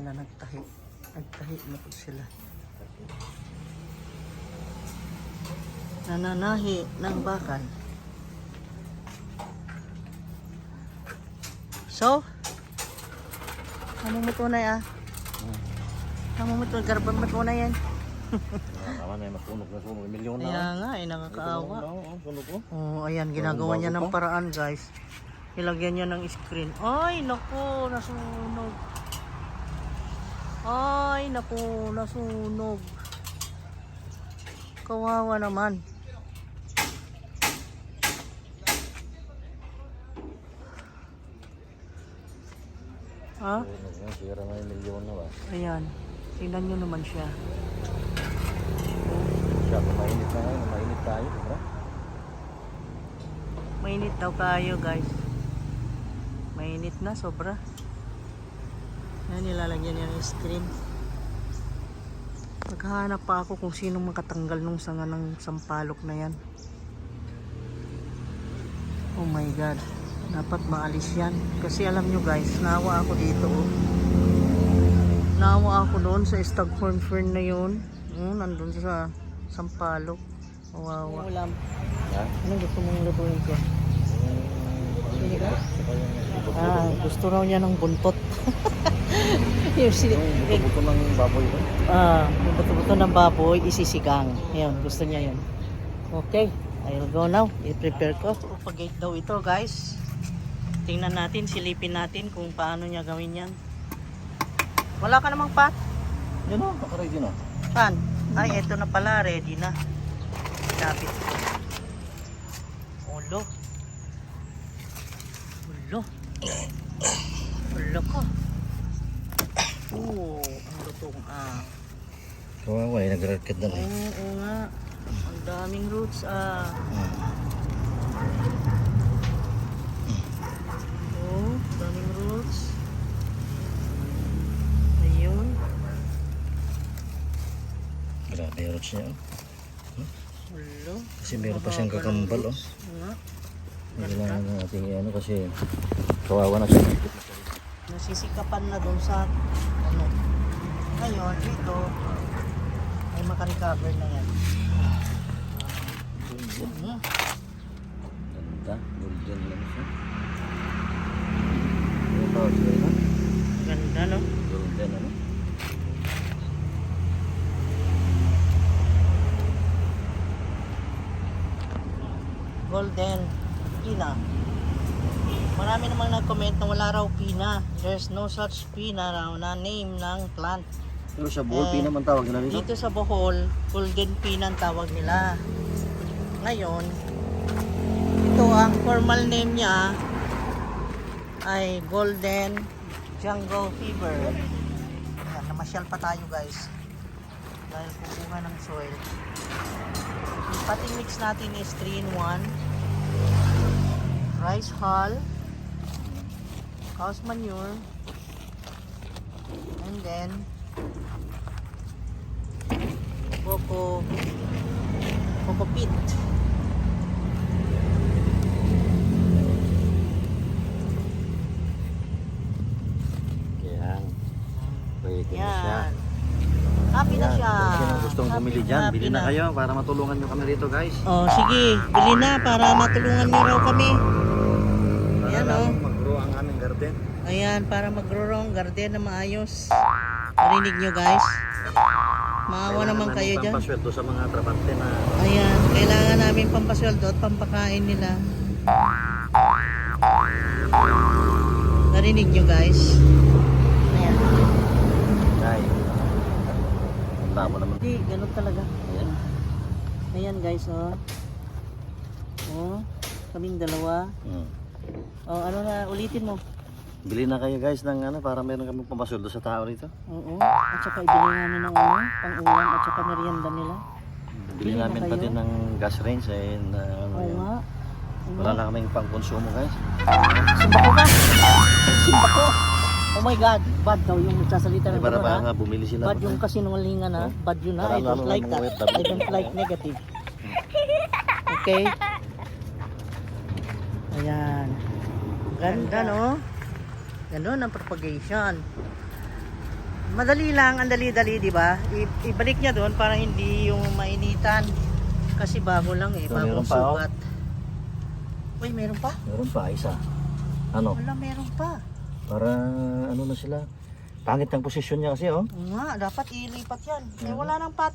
na nagtahi. Nagtahi na po sila. Nananahi ng bakal. So, mo tunay ah. Mo tunay, garban mo tunay yan. Tama na yung masunog na sunog. Milyon na. Kaya nga eh, nakakaawa. Sunog ko. Oh, ayan, ginagawa niya ng paraan guys. Ilagyan niya ng screen. Ay, naku, nasunog. Ay, naku, nasunog. Kawawa naman. Ha? Sira na yung milyon na ba? Ayan, tingnan nyo naman siya. Siya, mainit na ngayon. Mainit tayo. Diba? Mainit daw kayo guys. Mainit na, sobra. Yan, nilalagyan niya ng screen. Maghahanap pa ako kung sinong makatanggal nung sanga ng sampalok na yan. Oh my god. Dapat maalis yan. Kasi alam nyo guys, nawa ako dito. Oh. Nawa ako doon sa staghorn fern na yun. Nandun sa sampalok. Wawa. Ulam. Ha? Anong gusto mong lutuin ko? Sige ka? Gusto raw niya ng buntot. Yung buto ng baboy ko. yung buto-buto ng baboy, isisigang. Ayun, gusto niya yun. Okay, I'll go now. I-prepare ko. Propagate daw ito guys. Tingnan natin, silipin natin kung paano niya gawin yan. Wala ka namang pot? Yan o, naka-ready na. Pan? Ay, eto na pala, ready na. Lapit. Ulo. Ulo. Ulo ko. Ang lutong Kawawa eh, nag-racket na rin. Oo nga. Ang daming roots daming roots. Ayun. Grabe yung roots niya. Ulo. Kasi meron pa siyang kakambal. Nga. Kailangan natin ano kasi kawawa na siya. Nasisikapan na doon sa ano. Ngayon, dito ay makarecover na yan. Ganda, golden lang siya. Ano tawag siya na? Ganda no? Golden ano? Golden pina. Marami namang nag-comment na wala raw pina. There's no such pina raw na name ng plant. Pero sa buhol, pina man tawag nila dito. Dito sa Bohol, golden pina ang tawag nila. Ngayon, ito ang formal name niya ay golden jungle fever. Ayan, namasyal pa tayo guys. Dahil kukuha ng soil. Yung potting mix natin is 3-in-1. Rice hull, cow's manure, and then coco peat. Kaya, pwede na siya. Yan. Happy na siya. Sino gustong bumili dyan, bili na kayo para matulungan nyo kami rito guys. Oh, sige, bili na para matulungan niyo raw kami. Ayan oh. Mag-grow ang aming garden. Ayan, para mag-grow ang garden na maayos. Narinig nyo guys? Maawa naman kayo dyan. Pampasweldo sa mga trabante na. Ayan, kailangan namin pampasweldo at pampakain nila. Narinig nyo guys? Ayan. Ay. Ang tama naman. Hindi, ganun talaga. Ayan. Ayan guys, oh. Oh, kaming dalawa. Oh, ano na, ulitin mo. Bili na kayo guys ng ano para meron kami pampasweldo sa tao rito. Oo, at saka ibili namin ng ano, pang-ulam at saka merienda nila. Bili na namin kayo. pati ng gas range and ano Oo yun. nga. Wala na kaming pang-konsumo guys. Simba ko ba? Simba ko! Oh my God, bad daw yung nagsasalita Ay, ng para gano'n, ba ha? nga bumili sila. Bad yung kasinungalingan ha? Bad yun ha? I Para don't lalo like ng that. mga OFW. I don't like negative. Okay? Ayan. Ganda no? Ganun ang propagation. Ayan. Madali lang, ang dali-dali, di ba? Ibalik niya doon para hindi yung mainitan. Kasi bago lang eh, So, bagong meron pa, oh. sukat. Uy, meron pa? Meron pa, isa. Ano? Wala, meron pa. Para ano na sila. Pangit ang posisyon niya kasi, oh. Oo nga, dapat ilipat yan. Eh, wala nang pat.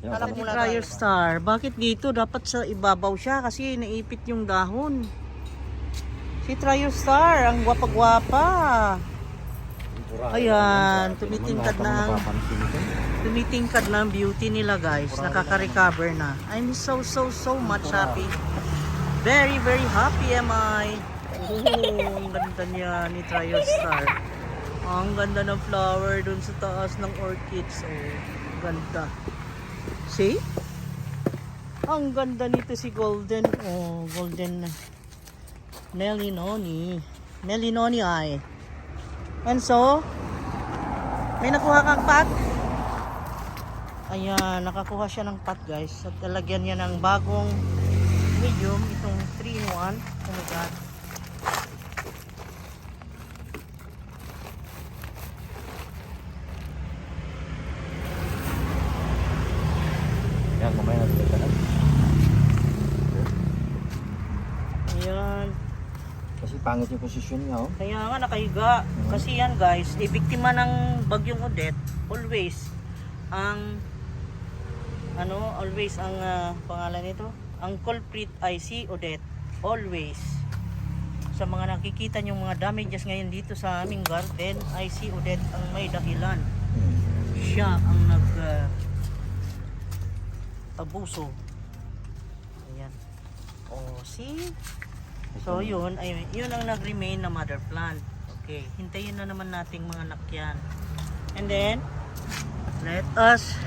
Yan, Alam mo pangit. na Trier Star, bakit dito dapat sa ibabaw siya kasi naipit yung dahon. Si Trier Star, ang gwapa-gwapa. Ayan, tumitingkad na ang beauty nila guys. Nakaka-recover na. I'm so much happy. Very happy am I. Oh, ang ganda niya ni Trier Star. Ang ganda ng flower dun sa taas ng orchids. Oh, ganda. See? Ang ganda nito si Golden. Oh, Golden Melinoni. Melinoni ay. And so, may nakuha kang pot? Ayan, nakakuha siya ng pot guys. At talagyan niya ng bagong medium, itong 3-in-1. Oh my God. Yan, mamaya natin ka na. Ayan. Kasi pangit yung posisyon niya, oh. Kaya nga nakahiga. Kasi yan guys, biktima ng bagyong Odette. Always ang pangalan nito, ang culprit ay si Odette. Always. Sa mga nakikita nyo mga damages ngayon dito sa aming garden ay si Odette ang may dahilan. Siya ang abuso. Ayan. Oh, see? So yun ang nag-remain na mother plant. Okay, hintayin na naman nating mga anak yan. And then let us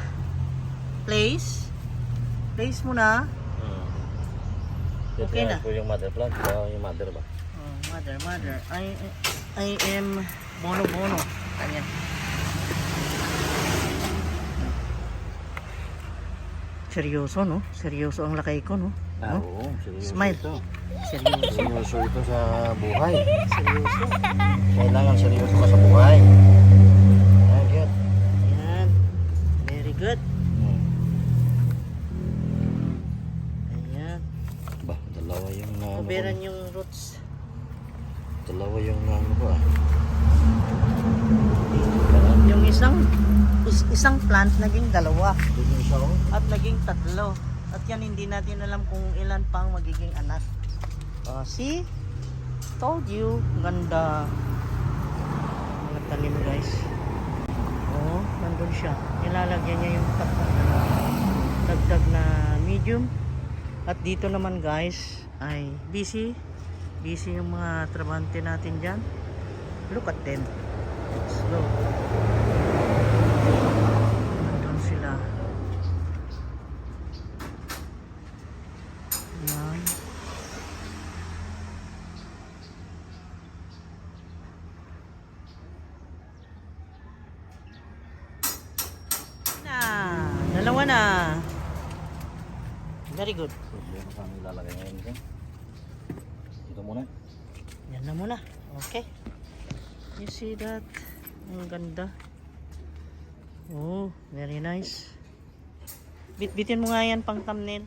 place muna. Okay na. Ito yung mother plant, yung mother ba? Oh, mother. I am bono. Ayan. Seryoso, no? Seryoso ang lakay ko, no? Oo, seryoso Smile. ito. Seryoso. Seryoso ito sa buhay. Seryoso. Kailangan seryoso ka sa buhay. Ayan, yan. Ayan. Very good. Ayan. Ba, dalawa yung Kuberan yung roots. dalawa yung ano ko, ah. Yung isang plant naging dalawa Doon yung isa, oh. at naging tatlo. At yan hindi natin alam kung ilan pang magiging anak. See? Told you. Ganda. Mga tanim guys. Oh, nandun siya. Ilalagyan niya yung dagdag na medium. At dito naman guys ay busy yung mga trabante natin dyan. Look at them. Slow. Nandun sila. Ayan. Dalawa na. Very good. Problema sa amin ilalagay ngayon ito. Dito muna. Yan na muna. Okay. You see that? Ang ganda. Oh, very nice. Bitbitin mo nga yan pang thumbnail.